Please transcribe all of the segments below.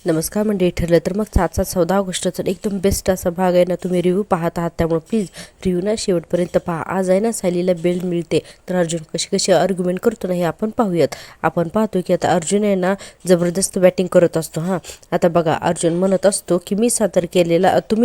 नमस्कार मंडळी, ठरलं तर मग 14 ऑगस्टचा एकदम बेस्ट असा भाग आहे ना. तुम्ही रिव्ह्यू पाहत आहात त्यामुळे प्लीज रिव्ह्यू ना शेवटपर्यंत पहा. आज आहे ना सायलीला बेल्ट मिळते, तर अर्जुन कशी कशी आर्ग्युमेंट करतो ना हे आपण पाहूयात. आपण पाहतो की आता अर्जुन आहे ना जबरदस्त बॅटिंग करत असतो. आता बघा, अर्जुन म्हणत असतो की तुम्ही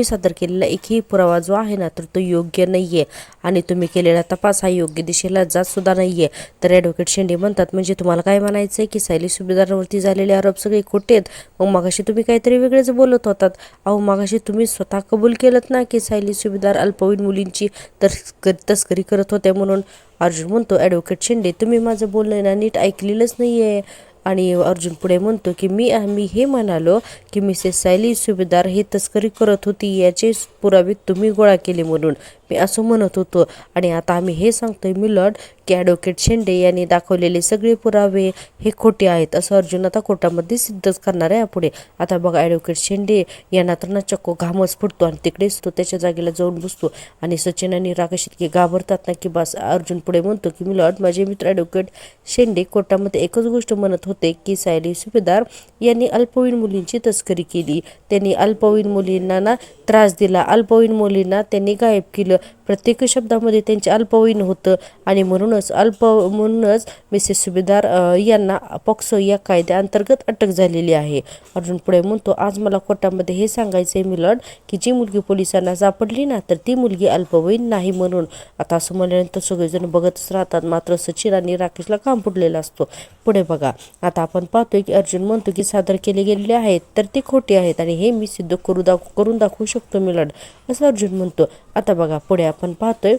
सादर केलेला एकही पुरावा जो आहे ना तर तो योग्य नाहीये आणि तुम्ही केलेला तपास हा योग्य दिशेला जात सुद्धा नाहीये. तर ॲडव्होकेट शेंडे म्हणतात, म्हणजे तुम्हाला काय म्हणायचंय की सायली सुभेदारांवरती झालेले आरोप सगळे खोटे आहेत? मग मगाशी तुम्ही काहीतरी वेगळेच बोलत होतात. मगाशी तुम्ही स्वतः कबूल केलं ना की सायली सुभेदार अल्पवयीन मुलींची तस्करी करत होत्या म्हणून. अर्जुन म्हणतो, ॲडव्होकेट शेंडे तुम्ही माझं बोलणं ना नीट ऐकलेलंच नाहीये. आणि अर्जुन पुढे म्हणतो की मी हे म्हणालो की मिसेस सायली सुभेदार हे तस्करी करत होती याचे पुरावे तुम्ही गोळा केले म्हणून मी असं म्हणत होतो. आणि आता आम्ही हे सांगतोय मिलॉर्ड की ॲडव्होकेट शेंडे यांनी दाखवलेले सगळे पुरावे हे खोटे आहेत, असं अर्जुन आता कोर्टामध्ये सिद्धच करणार आहे यापुढे. आता बघा, ॲडव्होकेट शेंडे यांना तर ना चक्को घामच फुटतो आणि तिकडेच तो त्याच्या जागेला जाऊन बसतो. आणि सचिन आणि राकेश इतके घाबरतात ना की बस. अर्जुन पुढे म्हणतो की मिलॉर्ड, माझे मित्र ॲडव्होकेट शेंडे कोर्टामध्ये एकच गोष्ट म्हणत होते की सायली सुभेदार यांनी अल्पवयीन मुलींची तस्करी केली, त्यांनी अल्पवयीन मुलींना ना त्रास दिला, अल्पवयीन मुलींना त्यांनी गायब केलं. प्रत्येक शब्दामध्ये त्यांचे अल्पवयीन होतं आणि म्हणूनच मिसेस सुभेदार यांना पॉक्सो या कायद्याअंतर्गत अटक झालेली आहे. अर्जुन पुढे म्हणतो, आज मला कोर्टामध्ये हे सांगायचं आहे मिलॉर्ड की जी मुलगी पोलिसांना सापडली ना तर ती मुलगी अल्पवयीन नाही म्हणून. आता असं म्हणल्यानंतर सगळेजण बघतच राहतात, मात्र सचिन आणि राकेशला काम फुटलेला असतो. पुढे बघा, आता आपण पाहतोय की अर्जुन म्हणतो की सादर केले गेलेले आहेत तर ते खोटे आहेत आणि हे मी सिद्ध करून दाखवू शकतो मिलॉर्ड, असं अर्जुन म्हणतो. आता बघा, पुढे आपण पाहतोय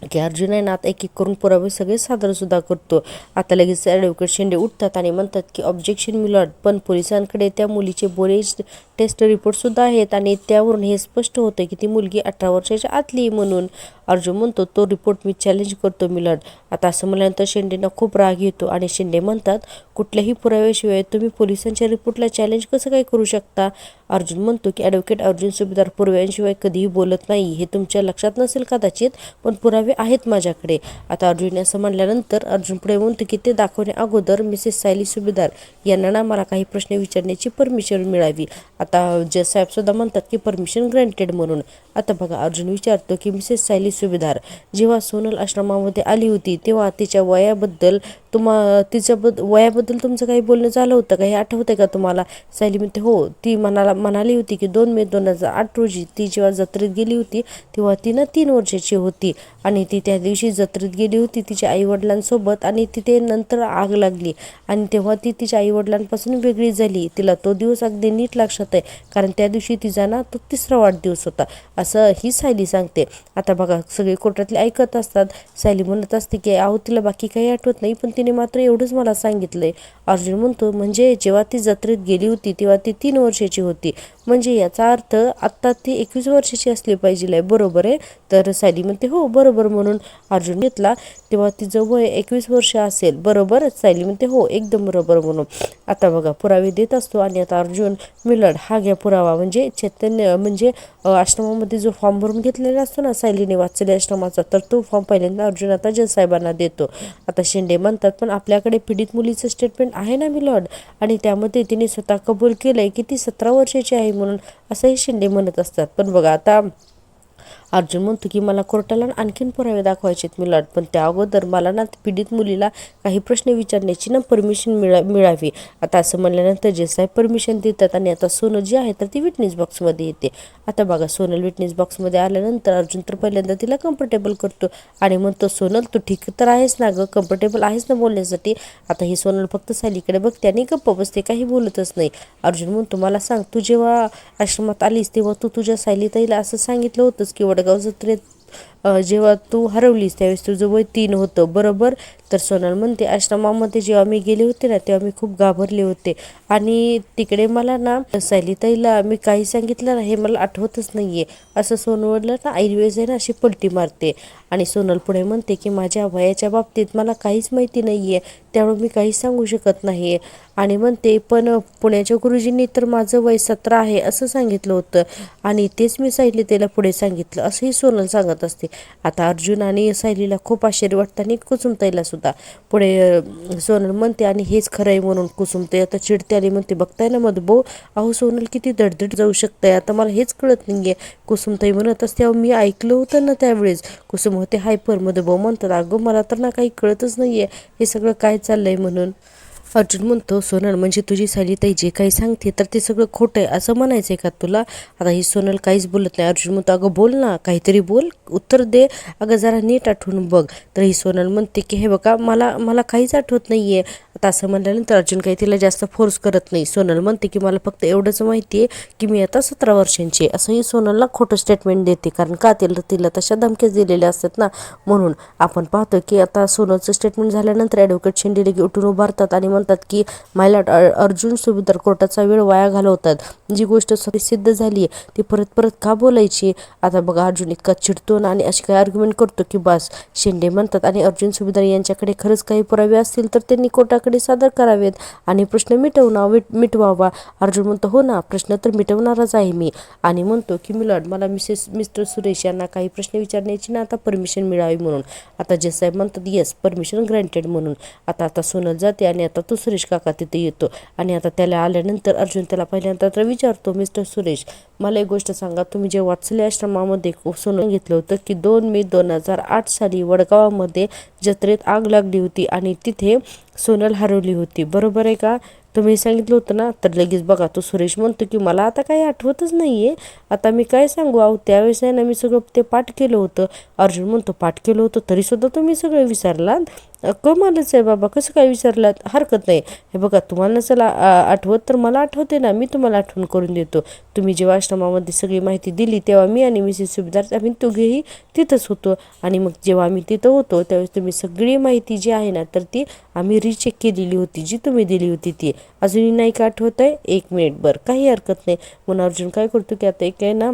की अर्जुन आहे ना आता एक एक करून पुरावे सगळे सादरसुद्धा करतो. आता लगेच ॲडव्होकेट शेंडे उठतात आणि म्हणतात की ऑब्जेक्शन मिलॉर्ड, पण पोलिसांकडे त्या मुलीचे बोरेज टेस्ट रिपोर्टसुद्धा आहेत आणि त्यावरून हे स्पष्ट होतं की ती मुलगी 18 वर्षाच्या आतली म्हणून. अर्जुन म्हणतो, तो रिपोर्ट मी चॅलेंज करतो मिलॉर्ड. आता असं म्हणल्यानंतर शेंडेंना खूप राग येतो आणि शेंडे म्हणतात, कुठल्याही पुराव्याशिवाय तुम्ही पोलिसांच्या रिपोर्टला चॅलेंज कसं काय करू शकता? अर्जुन म्हणतो की ॲडव्होकेट अर्जुन सुभेदार पुराव्यांशिवाय कधीही बोलत नाही, हे तुमच्या लक्षात नसेल कदाचित, पण पुरावे आहेत माझ्याकडे. आता अर्जुन असं म्हणल्यानंतर अर्जुन पुढे म्हणतो की ते दाखवण्या अगोदर मिसेस सायली सुभेदार यांना ना मला काही प्रश्न विचारण्याची परमिशन मिळावी. आता जज साहेब सुद्धा म्हणतात की परमिशन ग्रँटेड म्हणून. आता बघा, अर्जुन विचारतो की मिसेस सायली सुभेदार जेव्हा सोनल आश्रमामध्ये आली होती तेव्हा तिच्या वयाबद्दल तुमचं काही बोलणं झालं होतं का, हे आठवतंय का तुम्हाला? सायली म्हणते, हो. ती म्हणाली होती की 2 मे 2008 रोजी ती जेव्हा जत्रेत गेली होती तेव्हा ती ना 3 वर्षाची होती आणि ती त्या दिवशी जत्रेत गेली होती तिच्या आईवडिलांसोबत आणि तिथे नंतर आग लागली आणि तेव्हा ती तिच्या आईवडिलांपासून वेगळी झाली. तिला तो दिवस अगदी नीट लक्षात आहे कारण त्या दिवशी तिचा ना तो 3रा वाढदिवस होता, असं ही सायली सांगते. आता बघा, सगळे कोर्टातले ऐकत असतात. सायली म्हणत असते की तिला बाकी काही आठवत नाही, पण तिने मात्र एवढंच मला सांगितलंय. अर्जुन म्हणतो, म्हणजे जेव्हा ती जत्रेत गेली होती तेव्हा ती 3 वर्षाची होती, म्हणजे याचा अर्थ आत्ता ती 21 वर्षाची असली पाहिजे, बरोबर आहे? तर सायली म्हणते, हो बरोबर. म्हणून अर्जुन घेतला तेव्हा तिचं वय 21 वर्ष असेल, बरोबर? सायली म्हणते, हो एकदम बरोबर म्हणून. आता बघा, पुरावे देत असतो आणि आता अर्जुन, मिलॉर्ड हा घ्या पुरावा, म्हणजे चैतन्य म्हणजे आश्रमामध्ये जो फॉर्म भरून घेतलेला असतो ना सायलीने वाचलेल्या आश्रमाचा, तर तो फॉर्म पहिल्यांदा अर्जुन आता जज साहेबांना देतो. आता शेंडे म्हणतात, पण आपल्याकडे पीडित मुलीचं स्टेटमेंट आहे ना मिलॉर्ड, आणि त्यामध्ये तिने स्वतः कबूल केलंय की ती 17 वर्षाची आहे म्हणून, असंही शेंडे म्हणत असतात. पण बघा, आता अर्जुन म्हणतो की मला कोर्टाला आणखीन पुरावे दाखवायचे आहेत मिलॉर्ड, पण त्या अगोदर मला ना पीडित मुलीला काही प्रश्न विचारण्याची ना परमिशन मिळावी. आता असं म्हणल्यानंतर जे साहेब परमिशन देतात आणि आता सोनल जी आहे तर ती विटनेस बॉक्समध्ये येते. आता बघा, सोनल विटनेस बॉक्समध्ये आल्यानंतर अर्जुन तर पहिल्यांदा तिला कम्फर्टेबल करतो आणि म्हणतो, सोनल तू ठीक तर आहेस ना गं, कम्फर्टेबल आहेस ना बोलण्यासाठी? आता ही सोनल फक्त सायलीकडे बघते आणि गप्प बसते, काही बोलतच नाही. अर्जुन म्हणतो, मला सांग, तू जेव्हा आश्रमात आलीस तेव्हा तू तुझ्या सायलीताईला असं सांगितलं होतंस की वडगाव जत्रेत जेव्हा तू हरवलीस त्यावेळेस तुझं वय 3 होतं, बरोबर? तर सोनल म्हणते, आश्रमामध्ये जेव्हा मी गेले होते ना तेव्हा मी खूप घाबरले होते आणि तिकडे मला ना सायलीताईला मी काही सांगितलं ना हे मला आठवतच नाहीये, असं सोनलला ना ऐनवेळेस आहे ना अशी पलटी मारते. आणि सोनल पुढे म्हणते की माझ्या वयाच्या बाबतीत मला काहीच माहिती नाहीये, त्यामुळे मी काहीच सांगू शकत नाही. आणि म्हणते, पण पुण्याच्या गुरुजींनी तर माझं वय 17 आहे असं सांगितलं होतं आणि तेच मी सायलीताईला पुढे सांगितलं, असंही सोनल सांगत असते. आता अर्जुन आणि सायलीला खूप आश्चर्य वाटतं आणि कुसुमताईला सुद्धा. पुढे सोनल म्हणते आणि हेच खरं आहे म्हणून. कुसुमताई आता चिडते आणि म्हणते बघताय ना मधुभाऊ, अहो सोनल किती दडदड जाऊ शकते, आता मला हेच कळत नाहीये. कुसुमताई म्हणत असते मी ऐकलं होतं ना त्यावेळेस. कुसुम होते हायपर. मधुभाऊ म्हणतात अगं मला तर ना काही कळतच नाहीये हे सगळं काय चाललंय म्हणून. अर्जुन म्हणतो सोनल म्हणजे तुझी सायलीताई जे काही सांगते तर ते सगळं खोटं आहे असं म्हणायचंय का तुला? आता ही सोनल काहीच बोलत नाही. अर्जुन म्हणतो अगं बोल ना, काहीतरी बोल, उत्तर दे, अगं जरा नीट आठवून बघ. तर ही सोनल म्हणते की हे बघा मला मला काहीच आठवत नाहीये. आता असं म्हणल्यानंतर अर्जुन काही तिला जास्त फोर्स करत नाही. सोनल म्हणते की मला फक्त एवढंच माहिती आहे की मी आता 17 वर्षांची आहे. असं ही सोनलला खोटं स्टेटमेंट देते, कारण का तिला तशा धमक्याच दिलेल्या असतात ना म्हणून. आपण पाहतो की आता सोनलचं स्टेटमेंट झाल्यानंतर ॲडव्होकेट शेंडे लगे उठून उभारतात आणि म्हणतात की मायलॉर्ड, अर्जुन सुभेदार कोर्टाचा वेळ वाया घालवतात. जी गोष्ट सिद्ध झाली आहे ती परत परत का बोलायची? आता बघा अर्जुन इतका चिडतो ना आणि अशी काही आर्ग्युमेंट करतो की बस. शेंडे म्हणतात आणि अर्जुन सुभेदार यांच्याकडे खरंच काही पुरावे असतील तर त्यांनी कोर्टाकडे सादर करावेत आणि प्रश्न मिटवावा. अर्जुन म्हणतो हो ना, प्रश्न तर मिटवणारच आहे मी. आणि म्हणतो की मिलॉर्ड मला मिस्टर सुरेश यांना काही प्रश्न विचारण्याची ना आता परमिशन मिळावी म्हणून. आता जज साहेब म्हणतात येस, परमिशन ग्रँटेड म्हणून. आता सोनल जाते आणि आता तो सुरेश काका तिथे येतो आणि आता त्याला आल्यानंतर अर्जुन त्याला पहिल्यांदा तर विचारतो मिस्टर सुरेश मला एक गोष्ट सांगा, तुम्ही जे वात्सल्य आश्रमामध्ये सोनं घेतलं होतं की 2 मे 2008 साली वडगावामध्ये जत्रेत आग लागली होती आणि तिथे सोनल हरवली होती, बरोबर आहे का? तुम्ही सांगितलं होतं ना. तर लगेच बघा तो सुरेश म्हणतो की मला आता काही आठवतच नाहीये, आता मी काय सांगू, अहो त्यावेळेस आहे ना मी सगळं ते पाठ केलं होतं. अर्जुन म्हणतो पाठ केलं होतं तरी सुद्धा तुम्ही सगळं विसरलात? कमालच आहे बाबा, कसं काय विसरलात? हरकत नाही, हे बघा तुम्हाला नसेल आठवत तर मला आठवते ना, मी तुम्हाला आठवण करून देतो. तुम्ही जेव्हा आश्रमामध्ये सगळी माहिती दिली तेव्हा मी आणि मिसेस सुभेदार आम्ही दोघेही तिथंच होतो आणि मग जेव्हा आम्ही तिथं होतो त्यावेळेस तुम्ही सगळी माहिती जी आहे ना तर ती आम्ही रिचेक केलेली होती, जी तुम्ही दिली होती ती. अजूनही नाही का आठवत आहे? 1 मिनिट, बरं काही हरकत नाही. म्हणून अर्जुन काय करतो की आता एक आहे ना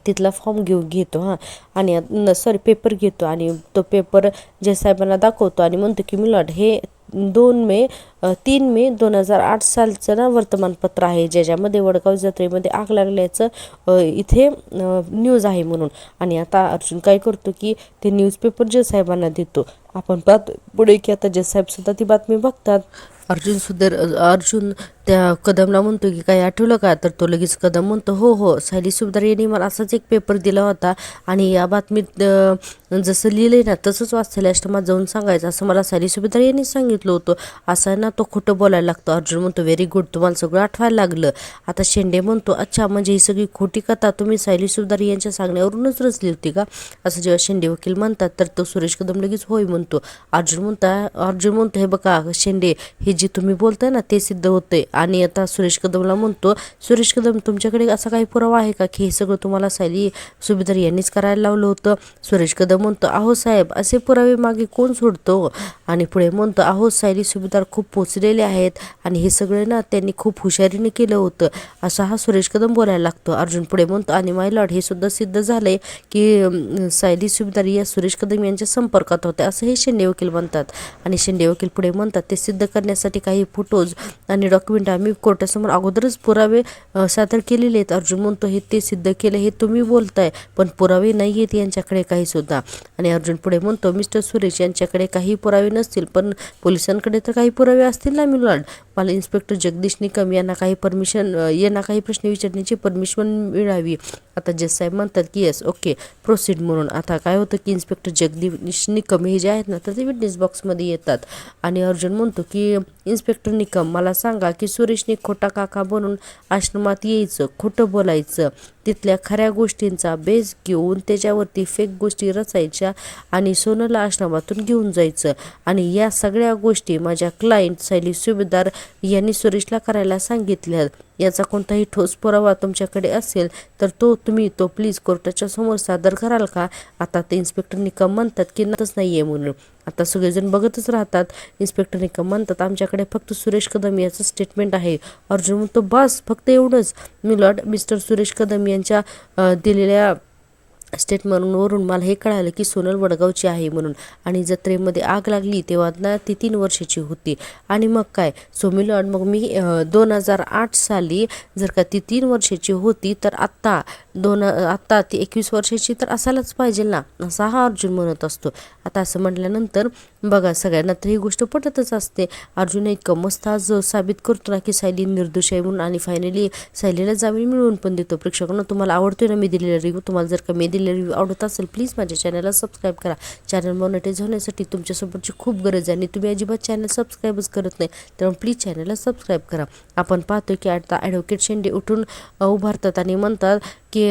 तिथला फॉर्म घेतो आणि सॉरी पेपर घेतो आणि तो पेपर जज साहेबांना दाखवतो आणि म्हणतो की मिलॉर्ड हे 3 मे 2008 सालचं ना वर्तमानपत्र आहे ज्याच्यामध्ये वडगाव जत्रेमध्ये आग लागल्याचं इथे न्यूज आहे म्हणून. आणि आता अर्जुन काय करतो की ते न्यूजपेपर जज साहेबांना देतो. आपण पाहतो पुढे की आता जज साहेब सुद्धा ती बातमी बघतात. अर्जुन त्या कदमला म्हणतो की काही आठवलं का? तर तो लगेच कदम म्हणतो हो सायली सुभेदार यांनी मला असाच एक पेपर दिला होता आणि या बातमीत जसं लिहिलंय ना तसंच वात्सल्य आश्रमात जाऊन सांगायचं असं मला सायली सुभेदार यांनी सांगितलं होतं. असं ना तो खोटं बोलायला लागतो. अर्जुन म्हणतो व्हेरी गुड, तुम्हाला सगळं आठवायला लागलं. आता शेंडे म्हणतो अच्छा म्हणजे ही सगळी खोटी कथा तुम्ही सायली सुभेदार यांच्या सांगण्यावरूनच रचली होती का? असं जेव्हा शेंडे वकील म्हणतात तर तो सुरेश कदम लगेच होय म्हणतो. अर्जुन म्हणतो हे बघा शेंडे, हे जे तुम्ही बोलताय ना ते सिद्ध होतंय. आणि आता सुरेश कदमला म्हणतो सुरेश कदम तुमच्याकडे असा काही पुरावा आहे का की हे सगळं तुम्हाला सायली सुभेदार यांनीच करायला लावलं होतं? सुरेश कदम म्हणतो अहो साहेब असे पुरावे मागे कोण सोडतो? आणि पुढे म्हणतो अहो सायली सुभेदार खूप पोचलेले आहेत आणि हे सगळं ना त्यांनी खूप हुशारीने केलं होतं, असा हा सुरेश कदम बोलायला लागतो. अर्जुन पुढे म्हणतो आणि माय लॉर्ड हे सुद्धा सिद्ध झालंय की सायली सुभेदार या सुरेश कदम यांच्या संपर्कात होते असं हे शेंडे वकील म्हणतात. आणि शेंडे वकील पुढे म्हणतात ते सिद्ध करण्यासाठी काही फोटोज आणि डॉक्युमेंट आम्ही कोर्टासमोर अगोदरच पुरावे सादर केलेले आहेत. अर्जुन म्हणतो हे ते सिद्ध केलं हे तुम्ही बोलताय पण पुरावे नाही आहेत यांच्याकडे काही सुद्धा. आणि अर्जुन पुढे म्हणतो मिस्टर सुरेश यांच्याकडे काही पुरावे नसतील पण पोलिसांकडे तर काही पुरावे असतील ना मिलॉर्ड. मला इन्स्पेक्टर जगदीश निकम यांना काही प्रश्न विचारण्याची परमिशन मिळावी. आता जज साहेब म्हणतात की येस ओके प्रोसीड म्हणून. आता काय होतं की इन्स्पेक्टर जगदीश निकम हे जे आहेत ना तर ते विटनेस बॉक्समध्ये येतात आणि अर्जुन म्हणतो की इन्स्पेक्टर निकम मला सांगा की सुरेशने खोटा काका बनून आश्रमात यायचं, खोटं बोलायचं, तिथल्या खऱ्या गोष्टींचा बेस घेऊन त्याच्यावरती फेक गोष्टी रचायच्या आणि सोनलला आश्रमातून घेऊन जायचं आणि या सगळ्या गोष्टी माझ्या क्लायंट सायली सुभेदार यांनी सुरेशला करायला सांगितल्या. याचा कोणताही ठोस पुरावा तुमच्याकडे असेल तर तुम्ही तो प्लीज कोर्टाच्या समोर सादर कराल का? आता ते इन्स्पेक्टर निकम म्हणतात की नतच नाहीये म्हणून. आता सगळेजण बघतच राहतात. इन्स्पेक्टर निकम म्हणतात आमच्याकडे फक्त सुरेश कदम याचं स्टेटमेंट आहे. अर्जुन म्हणतो बस फक्त एवढंच मिलॉर्ड. मिस्टर सुरेश कदम यांच्या दिलेल्या स्टेटमेंटवरून मला हे कळालं की सोनल वडगावची आहे म्हणून आणि जत्रेमध्ये आग लागली तेव्हा ना ती 3 वर्षाची होती. आणि मग काय सो मिलॉर्ड मग मी 2008 साली जर का ती 3 वर्षाची होती तर आत्ता आत्ता ती 21 वर्षाची तर असायलाच पाहिजे ना, असा हा अर्जुन म्हणत असतो. आता असं म्हटल्यानंतर बघा सगळ्यांना तर ही गोष्ट पटतच असते. अर्जुन इतकं मस्त आज साबित करतो ना की सायली निर्दोष आहे म्हणून, आणि फायनली सायलीला जामीन मिळवून पण देतो. प्रेक्षकांना तुम्हाला आवडतोय ना मी दिलेला रिव्ह्यू? तुम्हाला जर का मी दिलेला रिव्ह्यू आवडत असेल प्लीज माझ्या चॅनलला सबस्क्राईब करा. चॅनल मॉनिटाईज होण्यासाठी तुमच्यासोबतची खूप गरज आहे आणि तुम्ही अजिबात चॅनल सबस्क्राईबच करत नाही, त्यामुळे प्लीज चॅनलला सबस्क्राईब करा. आपण पाहतो की आता ॲडव्होकेट शेंडे उठून उभारतात आणि म्हणतात की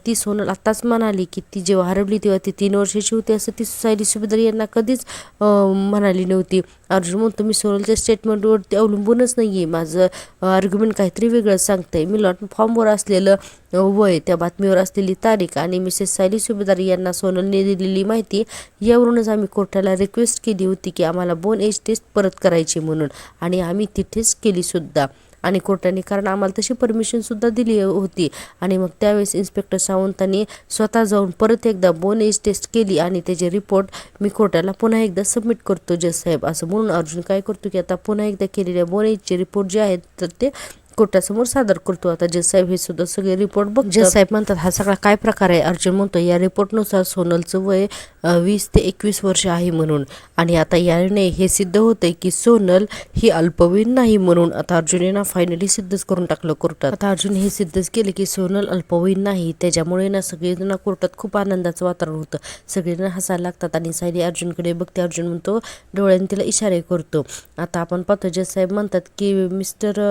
ती सोनल आत्ताच म्हणाली की ती जेव्हा हरवली तेव्हा ती 3 वर्षाची होती असं ती सायली सुभेदार यांना कधीच म्हणाली नव्हती. अर्जुन म्हणतो मी सोनलच्या स्टेटमेंटवरती अवलंबूनच नाही आहे, माझं आर्ग्युमेंट काहीतरी वेगळं सांगतंय. मी लॉट फॉर्मवर असलेलं वय, त्या बातमीवर असलेली तारीख आणि मिसेस सायली सुभेदार यांना सोनलने दिलेली माहिती यावरूनच आम्ही कोर्टाला रिक्वेस्ट केली होती की आम्हाला बोन एज टेस्ट परत करायची म्हणून, आणि आम्ही तिथेच केली सुद्धा. आणि कोर्टाने कारण आम्हाला तशी परमिशनसुद्धा दिली होती. आणि मग त्यावेळेस इन्स्पेक्टर सावंतांनी स्वतः जाऊन परत एकदा बोन एज टेस्ट केली आणि त्याचे रिपोर्ट मी कोर्टाला पुन्हा एकदा सबमिट करतो जज साहेब, असं म्हणून अर्जुन काय करतो की आता पुन्हा एकदा केलेल्या बोन एजचे रिपोर्ट जे आहेत तर ते कोर्टासमोर सादर करतो. आता जज साहेब हे सुद्धा सगळे रिपोर्ट बघ. जज साहेब म्हणतात हा सगळा काय प्रकार आहे? अर्जुन म्हणतो या रिपोर्टनुसार सोनलचं वय 20 ते 21 वर्ष आहे म्हणून, आणि आता याने हे सिद्ध होतंय की सोनल ही अल्पवयीन नाही म्हणून. आता अर्जुन फायनली सिद्धच करून टाकलं कोर्टात. आता अर्जुन हे सिद्धच केले की सोनल अल्पवयीन नाही, त्याच्यामुळे ना सगळेजण कोर्टात खूप आनंदाचं वातावरण होतं. सगळेजण हसायला लागतात आणि सायली अर्जुनकडे बघते. अर्जुन म्हणतो डोळ्याने तिला इशारे करतो. आता आपण पाहतो जज साहेब म्हणतात की मिस्टर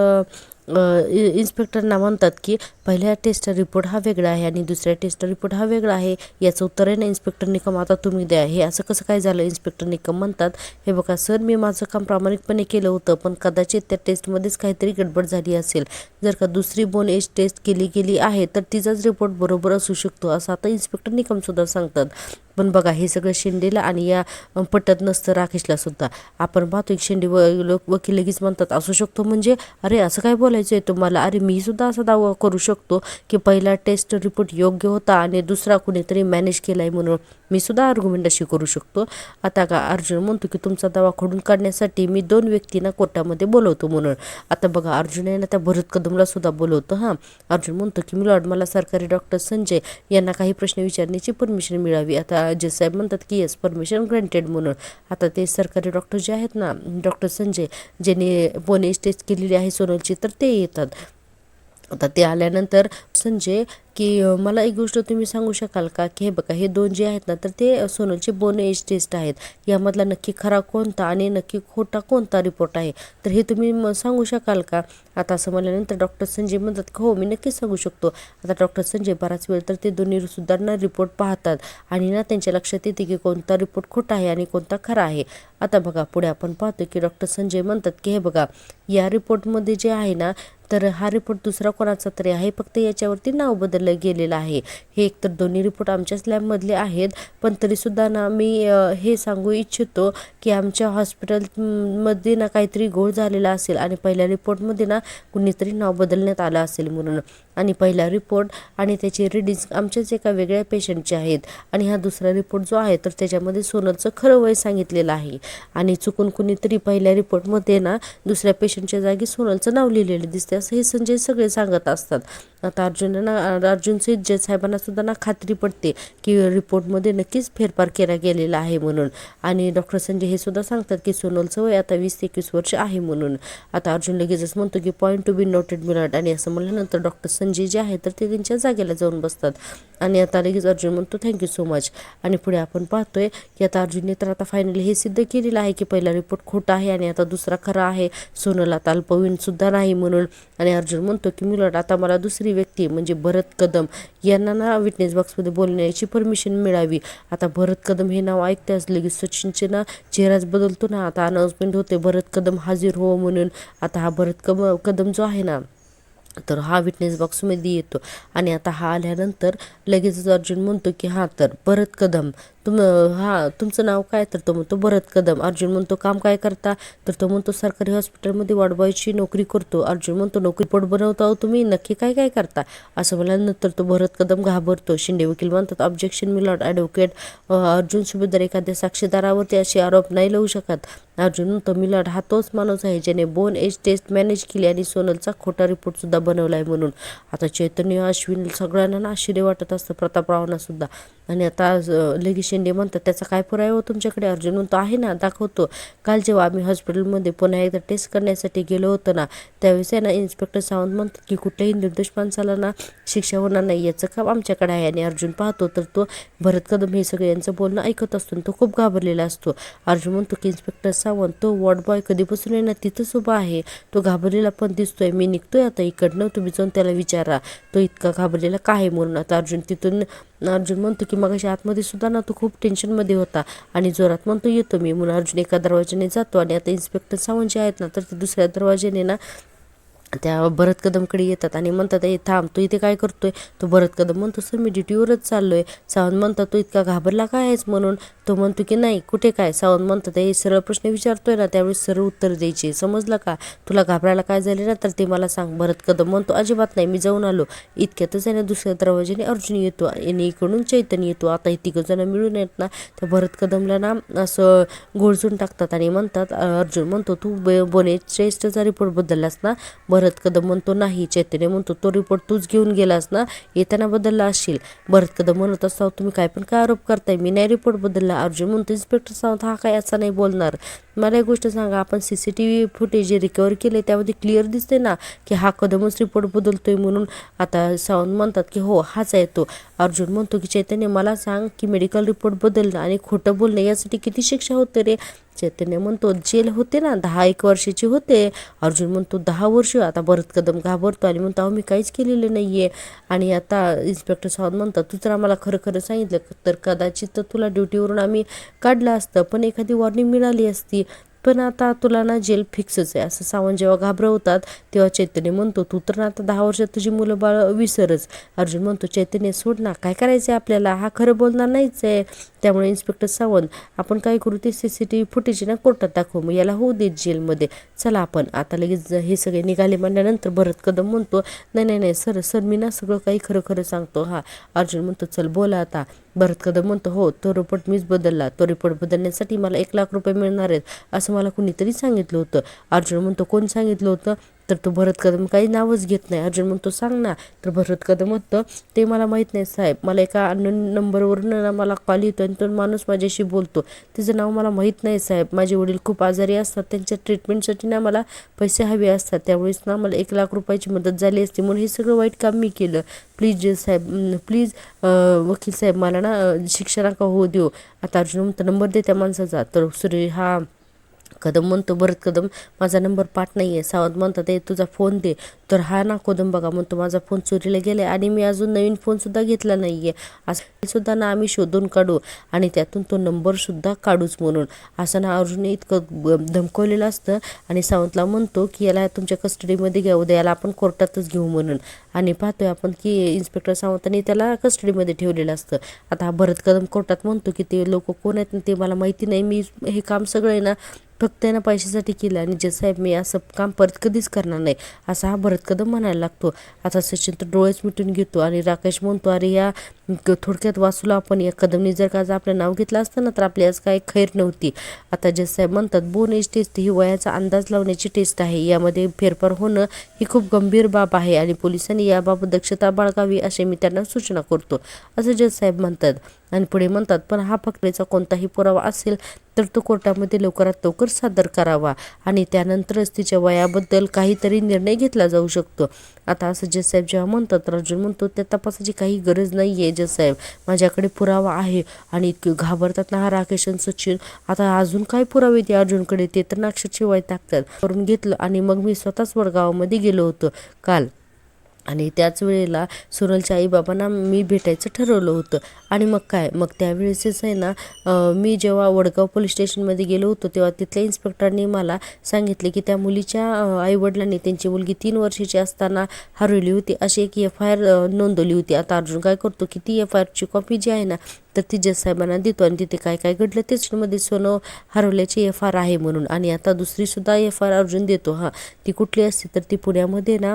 इन्स्पेक्टरना म्हणतात की पहिल्या टेस्ट रिपोर्ट हा वेगळा आहे आणि दुसऱ्या टेस्ट रिपोर्ट हा वेगळा आहे, याचं उत्तर आहे ना इन्स्पेक्टर निकम आता तुम्ही द्या. हे असं कसं काय झालं? इन्स्पेक्टर निकम म्हणतात हे बघा सर, मी माझं काम प्रामाणिकपणे केलं होतं, पण कदाचित त्या टेस्टमध्येच काहीतरी गडबड झाली असेल. जर का दुसरी बोन एज टेस्ट केली गेली आहे तर तिचाच रिपोर्ट बरोबर असू शकतो असं आता इन्स्पेक्टर निकमसुद्धा सांगतात. पण बघा हे सगळं शेंडेला आणि या पटत नसतं राकेशला सुद्धा. आपण पाहतो की शेंडे वकील लगेच म्हणतात असू शकतो म्हणजे? अरे असं काय बोलायचं आहे तुम्हाला? अरे मी सुद्धा असा दावा करू शकतो की पहिला टेस्ट रिपोर्ट योग्य होता आणि दुसरा कुणीतरी मॅनेज केला आहे म्हणून. मी सुद्धा आर्ग्युमेंट अशी करू शकतो. आता का अर्जुन म्हणतो की तुमचा दावा खोडून काढण्यासाठी मी 2 व्यक्तींना कोर्टामध्ये बोलवतो म्हणून. आता बघा अर्जुन यांना त्या भरत कदमला सुद्धा बोलवतो. हां, अर्जुन म्हणतो की मिलॉर्ड मला सरकारी डॉक्टर संजय यांना काही प्रश्न विचारण्याची परमिशन मिळावी. आता जज साहेब म्हणतात की येस परमिशन ग्रँटेड म्हणून. आता ते सरकारी डॉक्टर जे आहेत ना डॉक्टर संजय ज्यांनी बोन एज टेस्ट केलेली आहे सोनलची तर ते येतात. आता ते आल्यानंतर संजय की मला एक गोष्ट तुम्ही सांगू शकाल का की हे बघा हे 2 जे आहेत ना तर ते सोनलचे बोन एज टेस्ट आहेत, यामधला नक्की खरा कोणता आणि नक्की खोटा कोणता रिपोर्ट आहे तर हे तुम्ही सांगू शकाल का? आता असं म्हणल्यानंतर डॉक्टर संजय म्हणतात हो मी नक्कीच सांगू शकतो. आता डॉक्टर संजय बराच वेळ तर ते दोन्ही सुधारणा रिपोर्ट पाहतात आणि ना त्यांच्या लक्षात येते की कोणता रिपोर्ट खोटा आहे आणि कोणता खरा आहे. आता बघा पुढे आपण पाहतो की डॉक्टर संजय म्हणतात की हे बघा या रिपोर्टमध्ये जे आहे ना तर हा रिपोर्ट दुसरा कोणाचा तरी आहे, फक्त याच्यावरती नाव बदललं गेलेलं आहे. हे एकतर दोन्ही रिपोर्ट आमच्याच लॅबमधले आहेत, पण तरीसुद्धा ना मी हे सांगू इच्छितो की आमच्या हॉस्पिटलमध्ये ना काहीतरी घोळ झालेला असेल आणि पहिल्या रिपोर्टमध्ये ना कुणीतरी नाव बदलण्यात आलं असेल म्हणून. आणि पहिला रिपोर्ट आणि त्याची रीडिंग्स आमच्याच एका वेगळ्या पेशंटचे आहेत आणि हा दुसरा रिपोर्ट जो आहे तर त्याच्यामध्ये सोनलचं खरं वय सांगितलेलं आहे आणि चुकून कुणीतरी पहिल्या रिपोर्टमध्ये ना दुसऱ्या पेशंटच्या जागी सोनलचं नाव लिहिलेलं दिसते असं हे संजय सगळे सांगत असतात. आता अर्जुनचे जज साहेबांना सुद्धा ना खात्री पडते की रिपोर्टमध्ये नक्कीच फेरफार केला गेलेला आहे म्हणून. आणि डॉक्टर संजय हे सुद्धा सांगतात की सोनलचं वय आता 20 ते 21 वर्ष आहे म्हणून. आता अर्जुन लगेचच म्हणतो की point to be noted milord, आणि असं म्हणल्यानंतर डॉक्टर संजय जे आहे तर ते त्यांच्या जागेला जाऊन बसतात. आणि आता लगेच अर्जुन म्हणतो थँक्यू सो मच. आणि पुढे आपण पाहतोय की आता अर्जुनने तर आता फायनली हे सिद्ध केलेलं आहे की पहिला रिपोर्ट खोटा आहे आणि आता दुसरा खरा आहे, सोनल आता अल्पवयीन सुद्धा नाही म्हणून. आणि अर्जुन म्हणतो की मिलॉर्ड आता मला दुसरी व्यक्ती म्हणजे भरत कदम यांना ना विटनेस बॉक्समध्ये बोलण्याची परमिशन मिळावी. आता भरत कदम हे नाव ऐकताच लगेच सचिनचे ना चेहराच बदलतो ना. आता अनाउन्समेंट होते भरत कदम हाजीर हो म्हणून. आता हा भरत कदम जो आहे ना तर हा विटनेस बॉक्समध्ये येतो आणि आता हा आल्यानंतर लगेचच अर्जुन म्हणतो की हां तर भरत कदम तुमचं नाव काय? तर तो म्हणतो भरत कदम. अर्जुन म्हणतो काम काय करता? तर तो म्हणतो सरकारी हॉस्पिटलमध्ये वॉर्डबॉयची नोकरी करतो. अर्जुन म्हणतो नोकरी रिपोर्ट बनवता हो तुम्ही, नक्की काय काय करता असं म्हणाल्यानंतर तो भरत कदम घाबरतो. शिंदे वकील म्हणतात ऑब्जेक्शन मिलॉर्ड ॲडव्होकेट अर्जुन सुभेदार एखाद्या साक्षीदारावरती असे आरोप नाही लावू शकत. अर्जुन म्हणतो मिलॉर्ड हा तोच माणूस आहे ज्याने बोन एज टेस्ट मॅनेज केली आणि सोनलचा खोटा रिपोर्ट सुद्धा बनवला आहे म्हणून. आता चैतन्य, अश्विन सगळ्यांना ना आश्चर्य वाटत असतं, प्रतापरावांना सुद्धा. आणि आता लगेच शिंदे म्हणतात त्याचा काय पुरावा हो तुमच्याकडे? अर्जुन म्हणतो आहे ना, दाखवतो. काल जेव्हा आम्ही हॉस्पिटलमध्ये पुन्हा एकदा टेस्ट करण्यासाठी गेलो होतो ना, त्यावेळेस आहे ना इन्स्पेक्टर सावंत म्हणतात की कुठल्याही निर्दोष माणसाला ना शिक्षा होणार नाही याचं काम आमच्याकडे आहे. आणि अर्जुन पाहतो तर तो भरत कदम हे सगळे यांचं बोलणं ऐकत असतो. तो खूप घाबरलेला असतो. अर्जुन म्हणतो की इन्स्पेक्टर सावंत तो वॉर्ड बॉय कधीपासून आहे ना तिथंच उभा आहे, तो घाबरलेला पण दिसतोय. मी निघतोय आता इकडनं, तुम्ही जाऊन त्याला विचारा तो इतका घाबरलेला का आहे म्हणून. आता अर्जुन म्हणतो की मगाशी आतमध्ये सुद्धा ना तो खूप टेन्शनमध्ये होता आणि जोरात म्हणतो येतो मी म्हणून. अर्जुन एका दरवाजाने जातो आणि आता इन्स्पेक्टर सावंत जे आहेत ना तर ते दुसऱ्या दरवाजाने ना त्या भरत कदमकडे येतात आणि म्हणतात ए थांब, तू इथे काय करतोय? तो भरत कदम म्हणतो सर मी ड्युटीवरच चाललोय. सावंत म्हणतात तो इतका घाबरला काय आहेस म्हणून. तो म्हणतो की नाही कुठे काय. सावंत म्हणतात हे सरळ प्रश्न विचारतोय ना त्यावेळेस सरळ उत्तर द्यायचे, समजलं का? तुला घाबरायला काय झाले ना तर ते मला सांग. भरत कदम म्हणतो अजिबात नाही, मी जाऊन आलो. इतक्यातच आहे ना दुसऱ्या दरवाजाने अर्जुन येतो आणि इकडून चैतन्य येतो. आता हे तिघंजण मिळून येत ना त्या भरत कदमला ना असं गोळचून टाकतात आणि म्हणतात अर्जुन म्हणतो तू बोने टेस्टचा रिपोर्ट बदललास ना? भरत कदम म्हणतो नाही. चैतन्य म्हणतो तो रिपोर्ट तूच घेऊन गेलास ना, येताना बदलला असशील. भरत कदम म्हणत असता तुम्ही काय पण काय आरोप करताय, मी नाही रिपोर्ट बदलला. अर्जुन म्हणतो इन्स्पेक्टर सावंत हा काय असा नाही बोलणार. मला एक गोष्ट सांगा, आपण CCTV फुटेज जे रिकवर केले त्यामध्ये क्लिअर दिसते ना की हा कदमच रिपोर्ट बदलतोय म्हणून. आता सावंत म्हणतात की हो हाच आहे तो. अर्जुन म्हणतो की चैतन्य मला सांग की मेडिकल रिपोर्ट बदलणं आणि खोटं बोलणं यासाठी किती शिक्षा होते रे? चैतन्य म्हणतो जेल होते ना, 10-1 वर्षाची होते. अर्जुन म्हणतो 10 वर्ष. आता भरत कदम घाबरतो आणि म्हणतो मी काहीच केलेलं नाहीये. आणि आता इन्स्पेक्टर सावंत म्हणतात तू जर आम्हाला खरं खरं सांगितलं तर कदाचित तर तुला ड्युटीवरून आम्ही काढलं असतं, पण एखादी वॉर्निंग मिळाली असती. पण आता तुला ना जेल फिक्सच आहे. असं सावंत जेव्हा घाबरवतात तेव्हा चैतन्य म्हणतो तू तर आता 10 वर्षात तुझी मुलं बाळ विसरच. अर्जुन म्हणतो चैतन्य सोड ना, काय करायचं आहे आपल्याला, हा खरं बोलणार नाहीच आहे. त्यामुळे इन्स्पेक्टर सावंत आपण काय करू ते CCTV फुटेज ना कोर्टात दाखवू, मग याला होऊ देत जेलमध्ये. चला आपण आता लगेच हे सगळे निघाले म्हणल्यानंतर भरत कदम म्हणतो नाही नाही नाही सर मी ना सगळं काही खरं खरं सांगतो. हा अर्जुन म्हणतो चल बोला आता. भरत कदम म्हणतो हो तो रिपोर्ट मीच बदलला, तो रिपोर्ट बदलण्यासाठी मला 1 लाख रुपये मिळणार आहेत असं मला कुणीतरी सांगितलं होतं. अर्जुन म्हणतो कोण सांगितलं होतं? तर तो भरत कदम काही नावच घेत नाही. अर्जुन म्हणतो सांग ना. तर भरत कदम म्हणतो ते मला माहीत नाही साहेब, मला एका अननोन नंबरवरून ना मला कॉल येतो आणि तो माणूस माझ्याशी बोलतो, तिचं नाव मला माहीत नाही साहेब. माझे वडील खूप आजारी असतात, त्यांच्या ट्रीटमेंटसाठी ना मला पैसे हवे असतात, त्यावेळेस ना मला 1 लाख रुपयाची मदत झाली असती म्हणून हे सगळं वाईट काम मी केलं. प्लीज जज साहेब, प्लीज वकील साहेब मला ना शिक्षा नका होऊ देऊ. आता अर्जुन म्हणतो नंबर दे त्या माणसाचा. तर हा कदम म्हणतो भरत कदम माझा नंबर पाठ नाही आहे. सावंत म्हणतात ए तुझा फोन दे. तर हा ना कदम बघा म्हणतो माझा फोन चोरीला गेला आणि मी अजून नवीन फोनसुद्धा घेतला नाही आहे, असं सुद्धा ना आम्ही शोधून काढू आणि त्यातून तो नंबरसुद्धा काढूच म्हणून. असं ना अर्जुनने इतकं धमकवलेलं असतं आणि सावंतला म्हणतो की याला तुमच्या कस्टडीमध्ये घ्या, उद्या याला आपण कोर्टातच घेऊ म्हणून. आणि पाहतोय आपण की इन्स्पेक्टर सावंतांनी त्याला कस्टडीमध्ये ठेवलेलं असतं. आता हा भरत कदम कोर्टात म्हणतो की ते लोक कोण आहेत ते मला माहिती नाही, मी हे काम सगळं आहे ना फक्त ना पैशासाठी केलं आणि जे साहेब मी असं काम परत कधीच करणार नाही असा हा भरत कदम म्हणायला लागतो. आता सचिन तर डोळेच मिटून घेतो आणि राकेश म्हणतो अरे या थोडक्यात वाचूला आपण, या कदमनी जर का आपलं नाव घेतलं असतं ना तर आपली आज काय खैर नव्हती. आता जज साहेब म्हणतात बोन एज टेस्ट ही वयाचा अंदाज लावण्याची टेस्ट आहे, यामध्ये फेरफार होणं ही खूप गंभीर बाब आहे आणि पोलिसांनी याबाबत दक्षता बाळगावी असे मी त्यांना सूचना करतो असं जज साहेब म्हणतात. आणि पुढे म्हणतात पण हा फकरेचा कोणताही पुरावा असेल तर तो कोर्टामध्ये लवकरात लवकर सादर करावा आणि त्यानंतरच तिच्या वयाबद्दल काहीतरी निर्णय घेतला जाऊ शकतो. आता असं जज साहेब जेव्हा म्हणतात तर अर्जुन म्हणतो त्या तपासाची काही गरज नाही आहे जज साहेब, माझ्याकडे पुरावा आहे. आणि घाबरतात ना हा राकेश आणि सचिन. आता अजून काय पुरावे ते अर्जुनकडे, ते तर नाक्षरची वय टाकतात करून घेतलं आणि मग मी स्वतःच वडगावामध्ये गेलो होतो काल आणि त्याच वेळेला सोनलच्या आईबाबांना मी भेटायचं ठरवलं होतं. आणि मग काय, मग त्यावेळेसच आहे ना, मी जेव्हा वडगाव पोलीस स्टेशनमध्ये गेलो होतो तेव्हा तिथल्या इन्स्पेक्टरनी मला सांगितले की त्या मुलीच्या आईवडिलांनी त्यांची मुलगी 3 वर्षाची असताना हरवली होती अशी एक FIR नोंदवली होती. आता अर्जुन काय करतो की ती FIRची कॉपी जी आहे ना तर ती जज साहेबांना देतो आणि तिथे काय काय घडलं त्याच्यामध्ये सोनं हरवल्याची FIR आहे म्हणून. आणि आता दुसरीसुद्धा FIR अर्जुन देतो. हां, ती कुठली असते तर ती पुण्यामध्ये ना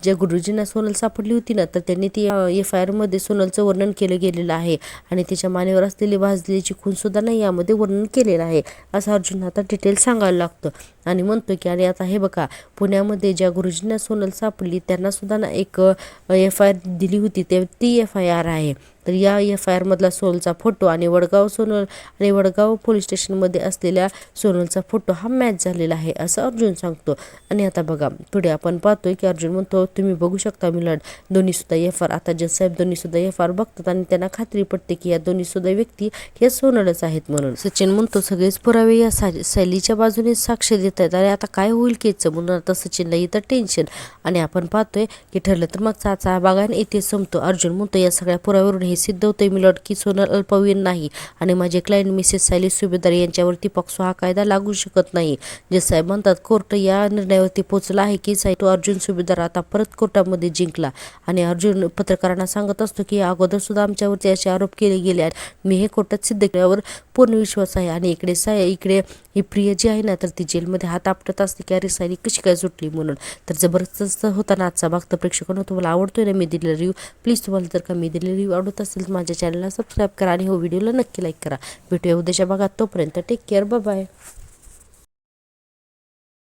ज्या गुरुजींना सोनल सापडली होती ना तर त्यांनी ती FIRमध्ये सोनलचं वर्णन केलं गेलेलं आहे आणि तिच्या मानेवर असलेली भाजलेली खूनसुद्धा नाही यामध्ये वर्णन केलेलं आहे असं अर्जुन आता डिटेल सांगायला लागतं. आणि म्हणतो की आणि आता हे बघा, पुण्यामध्ये ज्या गुरुजींना सोनल सापडली त्यांनासुद्धा ना एक FIR दिली होती ती FIR आहे. तर या FIRमधला सोनलचा फोटो आणि वडगाव पोलीस स्टेशनमध्ये असलेल्या सोनलचा फोटो हा मॅच झालेला आहे असं अर्जुन सांगतो. आणि आता बघा पुढे आपण पाहतोय की अर्जुन म्हणतो तुम्ही बघू शकता मिलॉर्ड, दोन्हीसुद्धा FIR. आता जजसाहेब दोन्हीसुद्धा FIR बघतात आणि त्यांना खात्री पडते की या दोन्हीसुद्धा व्यक्ती हे सोनलच आहेत म्हणून. सचिन म्हणतो सगळेच पुरावे या शैलीच्या बाजूने साक्ष देत आहेत. अरे आता काय होईल केचं म्हणून आता सचिनला इथं टेन्शन. आणि आपण पाहतोय की ठरलं तर मग चाचा बागान येथे संपतो. अर्जुन म्हणतो या सगळ्या पुराव्यावरून हे सिद्ध होतंय मिलॉर्ड की सोनल अल्पवयीन नाही आणि माझे क्लायंट मिसेस सायली सुभेदार यांच्यावरती पॉक्सो हा कायदा लागू शकत नाही. जजसाहेब म्हणतात कोर्ट या निर्णयावरती पोहोचला आहे की तो अर्जुन सुभेदार आता परत कोर्टामध्ये जिंकला. आणि अर्जुन पत्रकारांना सांगत असतो की अगोदर सुद्धा आमच्यावरती असे आरोप केले गेले आहेत, मी हे कोर्टात सिद्ध केल्यावर पूर्ण विश्वास आहे. आणि इकडे ही प्रिय जी आहे ना तर ती जेलमध्ये हात आपटत असते की अरे सायली कशी काय सुटली म्हणून. तर जबरदस्त होता ना आजचा भाग. तर प्रेक्षकांनो तुम्हाला आवडतोय ना मी दिलेला रिव्ह्यू, प्लीज तुम्हाला जर का मी दिलेला रिव्ह्यू आवडत असेल तर माझ्या चॅनलला सबस्क्राईब करा आणि हो व्हिडिओला नक्की लाईक करा. भेटूया उद्याच्या भागात, तोपर्यंत टेक केअर, बाय बाय.